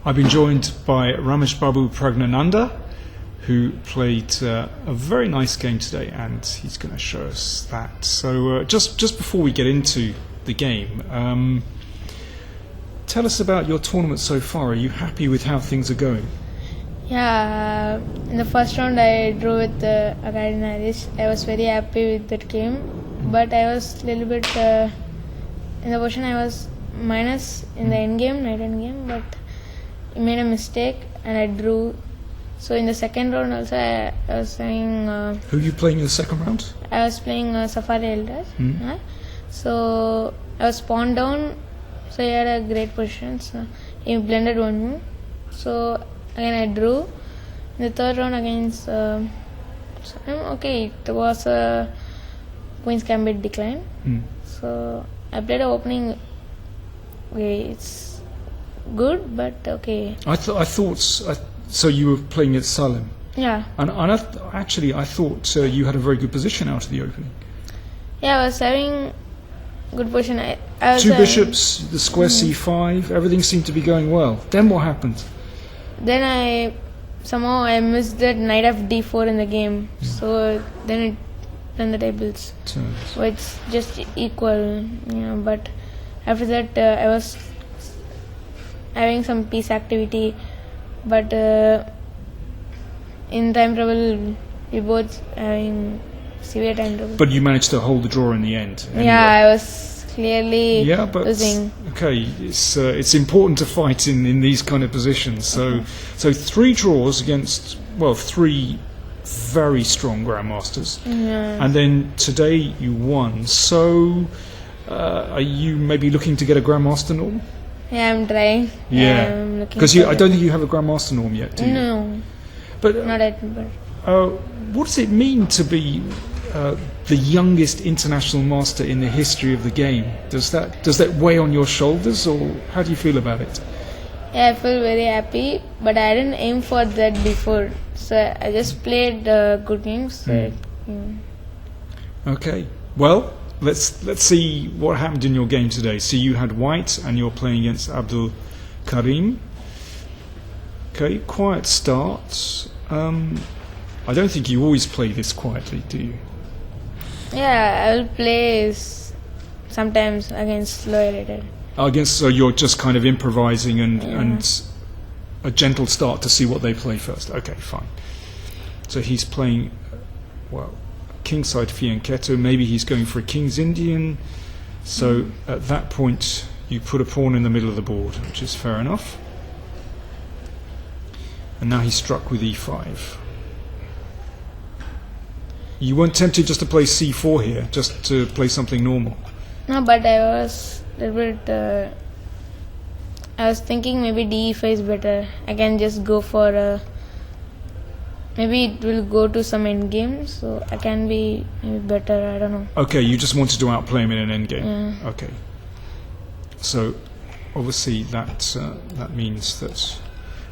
I've been joined by Ramesh Babu Praggnanandhaa, who played a very nice game today, and he's going to show us that. So just before we get into the game, tell us about your tournament so far. Are you happy with how things are going? Yeah, in the first round I drew with analyses. I was very happy with that game, but I was a little bit in the position I was minus in the endgame, night endgame, but I made a mistake and I drew. So in the second round also I was playing... Who are you playing in the second round? I was playing Safari Elders. So I was pawned down, so he had a great position. So he blended one move. So again I drew. In the third round against... okay, it was a Queen's Gambit decline. So I played an opening. Okay, it's good, but okay. I thought... So you were playing at Salem? Yeah. And I thought you had a very good position out of the opening. Yeah, I was having good position. I was Two bishops, the square c5, everything seemed to be going well. Then what happened? Then I missed that knight of d4 in the game. So then the tables. So it's just equal. Yeah, but after that I was having some piece activity. But in time trouble, we both having severe time trouble. But you managed to hold the draw in the end. Anyway. Yeah, I was clearly losing. Okay, it's important to fight in these kind of positions. So three draws against three very strong grandmasters, and then today you won. So are you maybe looking to get a grandmaster norm? Yeah, I'm trying. Yeah, because I don't think you have a grandmaster norm yet, do you? No, but not yet. But what does it mean to be the youngest international master in the history of the game? Does that weigh on your shoulders, or how do you feel about it? Yeah, I feel very happy, but I didn't aim for that before. So I just played good games. Okay, well. Let's see what happened in your game today. So you had white and you're playing against Abdulkarim. Okay, quiet start. I don't think you always play this quietly, do you? Yeah, I will play sometimes against lower rated. So you're just kind of improvising and a gentle start to see what they play first. Okay, fine. So he's playing, kingside fianchetto, maybe he's going for a king's Indian. So at that point you put a pawn in the middle of the board, which is fair enough. And now he's struck with e5. You weren't tempted just to play c4 here, just to play something normal? No, but I was a little bit I was thinking maybe d5 is better. I can just go for maybe it will go to some endgame, so I can be maybe better, I don't know. Okay, you just wanted to outplay him in an endgame. Yeah. Okay. So, obviously that means that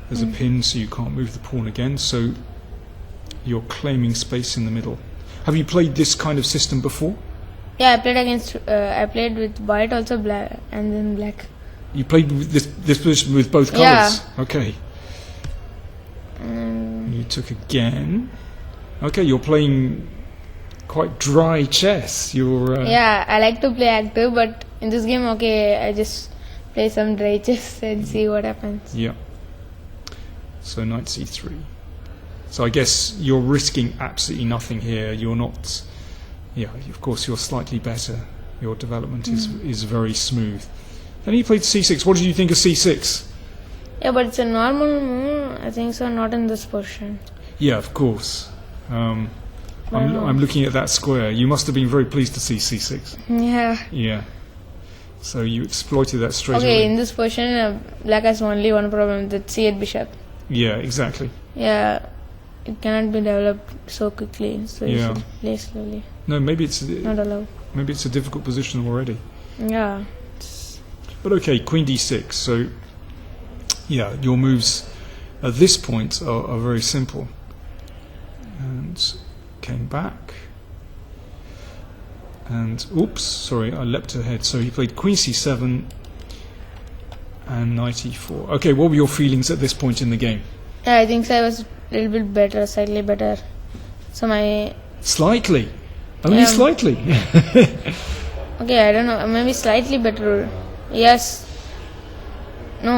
there's a pin, so you can't move the pawn again, so you're claiming space in the middle. Have you played this kind of system before? Yeah, I played with white, also black, and then black. You played with this position with both colours? Yeah. Okay. You took again. Okay, you're playing quite dry chess. Yeah, I like to play active, but in this game, I just play some dry chess and see what happens. Yeah. So knight c3. So I guess you're risking absolutely nothing here. You're not... Yeah, of course you're slightly better. Your development is very smooth. Then he played c6. What did you think of c6? Yeah, but it's a normal move. I think so, not in this position. Yeah, of course. I'm looking at that square. You must have been very pleased to see c6. Yeah. Yeah. So you exploited that straight away. Okay, in this position, black has only one problem, the c8 bishop. Yeah, exactly. Yeah, it cannot be developed so quickly, so you should play slowly. No, maybe it's not allowed. Maybe it's a difficult position already. Yeah. But okay, queen d6. So, yeah, your moves at this point are very simple. And came back. And oops, sorry, I leapt ahead. So he played queen c7, And knight e4. Okay, what were your feelings at this point in the game? Yeah, I think so. I was a little bit better, slightly better. So my Slightly. Only Yeah. slightly. okay, I don't know, maybe slightly better. Yes. No,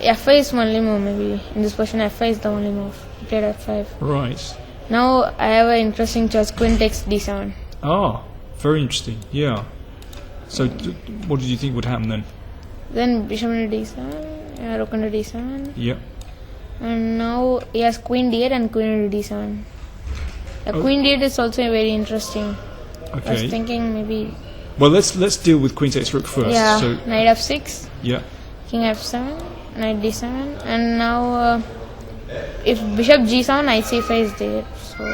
f5 is only move. Maybe in this position, f5 is the only move. I played f5. Right. Now I have an interesting choice. Queen takes d7. Ah, very interesting. Yeah. So, what did you think would happen then? Then bishop into d7. Yeah, rook into d7. Yeah. And now he has queen d8 and queen into d7. Queen d8 is also very interesting. I was Okay. thinking maybe. Well, let's deal with queen takes rook first. Yeah, So, knight f6, yeah. king f7, knight d7, and now if bishop g7, knight c5 is there. So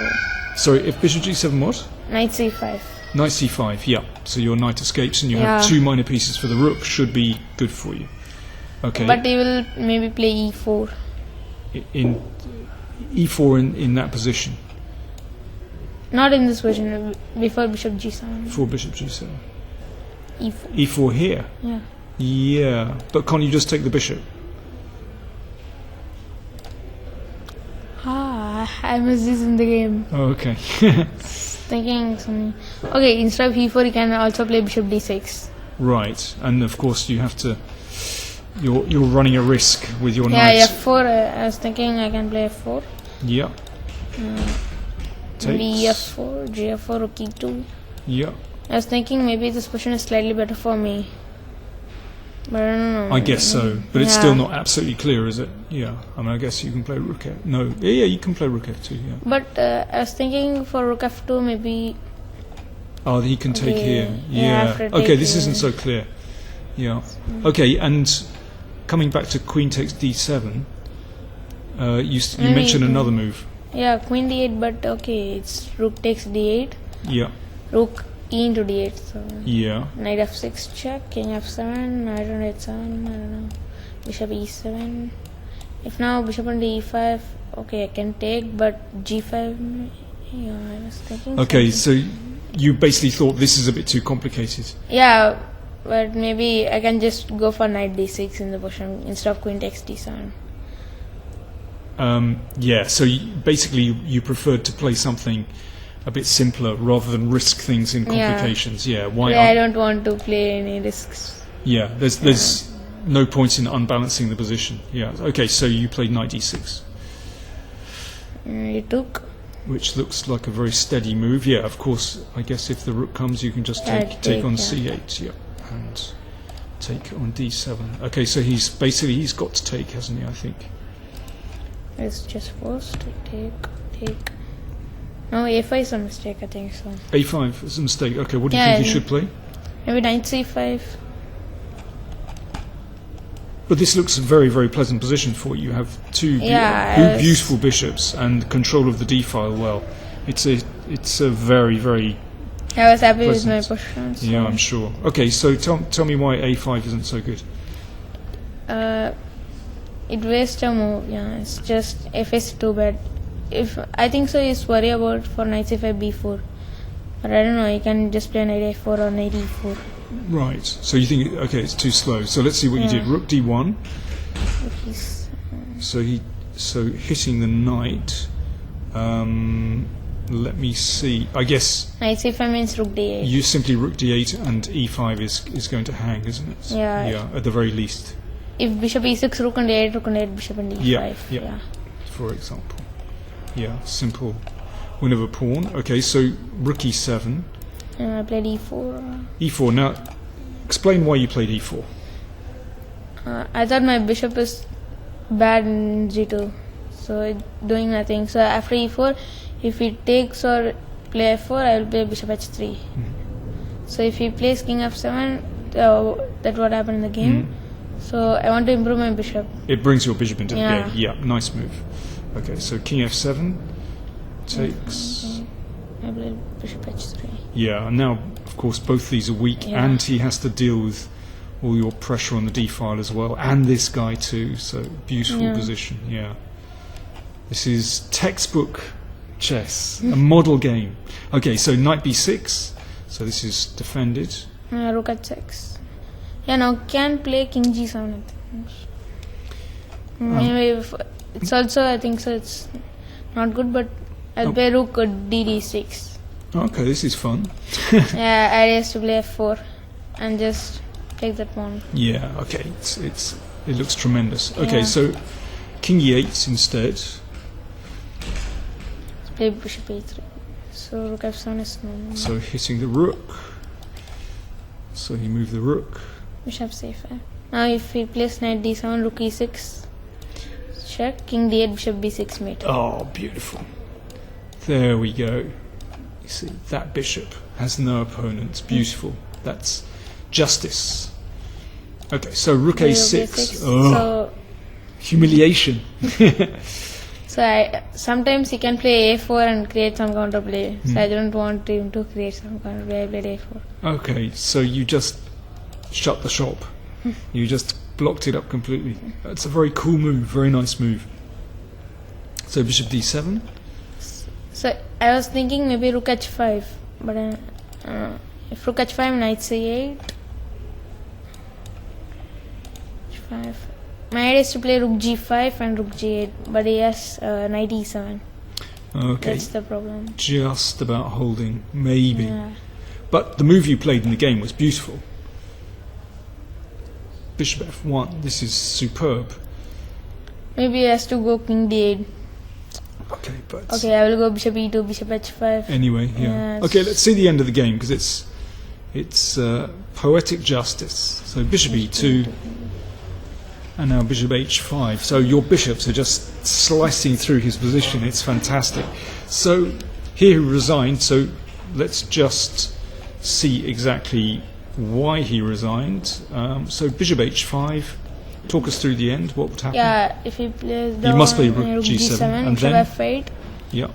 Sorry, if bishop g7 what? knight c5. Knight c5. Yeah. So your knight escapes, and you Yeah. have 2 minor pieces for the rook. Should be good for you. Okay. But he will maybe play e4. in e4 in that position Not in this position. Before bishop g7. for bishop g7. e4. E4 here. Yeah. Yeah, but can't you just take the bishop? I missed this in the game. Oh, okay. Thinking something. Okay, instead of e4, he can also play bishop d6. Right, and of course you have to. You're running a risk with your Yeah, knight. f4. I was thinking I can play f4. Yeah. Maybe Takes. f4, gf4, rook e2. Yeah. I was thinking maybe this position is slightly better for me. But I don't know. I guess so, but it's Yeah. still not absolutely clear, is it? Yeah. I mean, I guess you can play rook f. No. Yeah, you can play rook f2. Yeah. But I was thinking for rook f2 maybe. Oh, he can take Okay. here. Yeah, Yeah. after Okay, this taking. isn't so clear. Yeah. Okay, and coming back to queen takes d7, you Maybe mentioned you can- another move. Yeah, queen d8, but okay, it's rook takes d8, Yeah. rook e into d8. So Yeah. knight f6 check, king f7, knight on h7, I don't know, bishop e7. If now bishop on d5, okay, I can take, but g5, yeah, I was thinking. Okay, something. so you basically thought this is a bit too complicated. Yeah, but maybe I can just go for knight d6 in the position instead of queen takes d7. Yeah, so basically you preferred to play something a bit simpler rather than risk things in Yeah. complications. Yeah, why? Yeah, I don't want to play any risks. Yeah, there's no point in unbalancing the position. Yeah, okay, so you played knight d6, You took. which looks like a very steady move. Yeah, of course. I guess if the rook comes, you can just Yeah, take on take, yeah. c8. Yeah, and take on d7. Okay, so he's got to take, hasn't he? I think. It's just forced to take. No, a5 is a mistake, I think so. a5 is a mistake. Okay, what do you Yeah, think he I should play? Maybe knight c5. But this looks a very, very pleasant position for you. You have two Yeah, beautiful bishops and control of the d file. Well, it's a very, very I was happy with my Pleasant. position. So. yeah. I'm sure. Okay, so tell me why a5 isn't so good. It wastes a move. Yeah, it's just f is too bad. If I think so, he's worried about for knight c5 b4. But I don't know. He can just play knight a4 or knight e4. Right. So you think it's too slow. So let's see what you did. Yeah. Rook d1. He's So hitting the knight. Let me see. I guess knight c5 means rook d8. you simply rook d8 and e5 is going to hang, isn't it? Yeah. Yeah. At the very least, If bishop e6, rook on d8, rook on d8, bishop on d5. Yeah. For example. Yeah. Simple win of a pawn. Okay. So rook e7. I played e4. E4. Now, explain why you played e4. I thought my bishop is bad in g2, so doing nothing. So after e4, if he takes or play f4, I will play bishop h3. So if he plays king f7, that's what happened in the game. So I want to improve my bishop. It brings your bishop into the Yeah. game. Yeah, nice move. Okay, so king f7 takes. I play bishop h3. Yeah, and now, of course, both these are weak, Yeah. and he has to deal with all your pressure on the d file as well, and this guy too. So beautiful Yeah. position. Yeah, this is textbook chess, a model game. Okay, so knight b6. So this is defended. Rook h6. Yeah, now can play king g7. Maybe it's also, I think so, it's not good, but I'll play rook at dd6. Okay, this is fun. Yeah, I used to play f4 and just take that pawn. Yeah, okay, it looks tremendous. Okay, Yeah. so king e8 instead. Let's play bishop a3. So rook f7 is no. So hitting the rook. So he moved the rook. Bishop c5. Now if he plays knight d7, rook e6, check, king d8, bishop b6 mate. Oh, beautiful. There we go. You see, that bishop has no opponent. Beautiful. That's justice. Okay, so rook a6. Oh, So humiliation. sometimes he can play a4 and create some counterplay. So I don't want him to create some counterplay. I played a4. Okay, so you just shut the shop. You just blocked it up completely. That's a very cool move, very nice move. So bishop d7. So I was thinking maybe rook h5, but if rook h5, knight c8. h5. My idea is to play rook g5 and rook g8, but he has knight e7. Okay, That's the problem. just about holding, maybe. Yeah. But the move you played in the game was beautiful. Bishop f1, this is superb. Maybe he has to go king d8. Okay, but Okay, I will go bishop e2, bishop h5. anyway, yeah. Yes. Okay, let's see the end of the game because it's poetic justice. So bishop e2, and now bishop h5. So your bishops are just slicing through his position. It's fantastic. So here he resigned. So let's just see exactly why he resigned. So bishop h5. Talk us through the end. What would happen? Yeah, if he plays the You must play one, rook g7, and bishop then? f8. Yeah.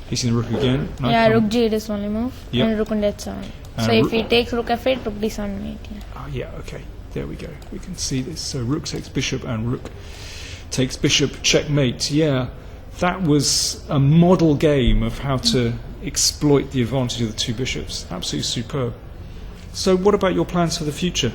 Hitting the rook again. Knight Yeah, come- rook g8 is only move. Yeah. And rook on h7. And So rook- if he takes rook f8, rook d7 mate. Yeah. Oh, yeah, okay. There we go. We can see this. So rook takes bishop and rook takes bishop, checkmate. Yeah, that was a model game of how to exploit the advantage of the two bishops. Absolutely superb. So what about your plans for the future?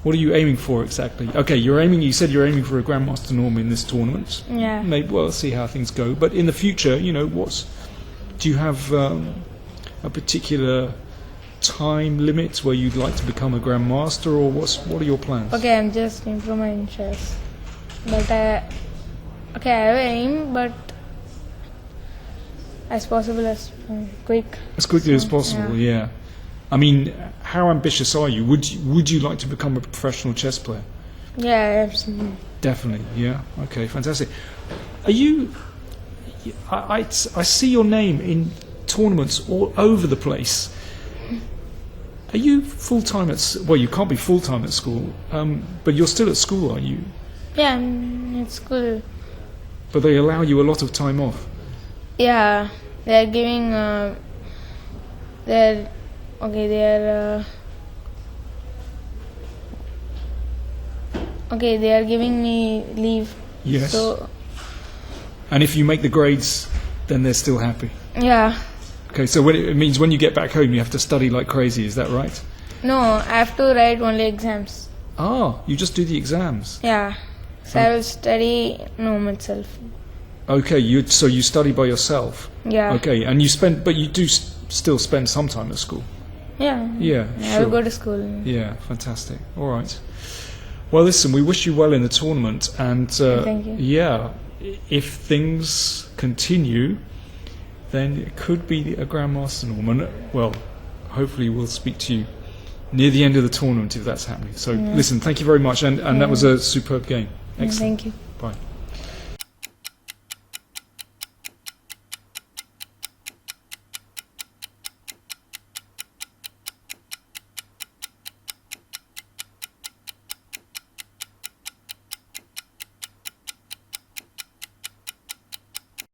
What are you aiming for exactly? Okay, you said you're aiming for a Grandmaster norm in this tournament. Yeah. Maybe, well, see how things go. But in the future, do you have a particular time limit where you'd like to become a Grandmaster, or what are your plans? Okay, I'm just improving chess. But I have aim, but as possible as quick. As quickly as possible, yeah. I mean, how ambitious are you? Would you like to become a professional chess player? Yeah, absolutely. Definitely, yeah. Okay, fantastic. Are you? I see your name in tournaments all over the place. Are you full time at? Well, you can't be full time at school, but you're still at school, are you? Yeah, it's cool. But they allow you a lot of time off. Yeah, they're giving. They are giving me leave. Yes. So And if you make the grades, then they're still happy. yeah. Okay, so it means when you get back home, you have to study like crazy. Is that right? No, I have to write only exams. Ah, you just do the exams. Yeah. So I will study myself. Okay, so you study by yourself. Yeah. Okay, and but you do still spend some time at school. Yeah. Yeah, I will sure. go to school. Yeah, fantastic. All right. Well, listen, we wish you well in the tournament, and Thank you. yeah, if things continue, then it could be a Grandmaster norm. And well, hopefully we'll speak to you near the end of the tournament if that's happening. So, listen, thank you very much, and that was a superb game. Excellent. Thank you. Bye.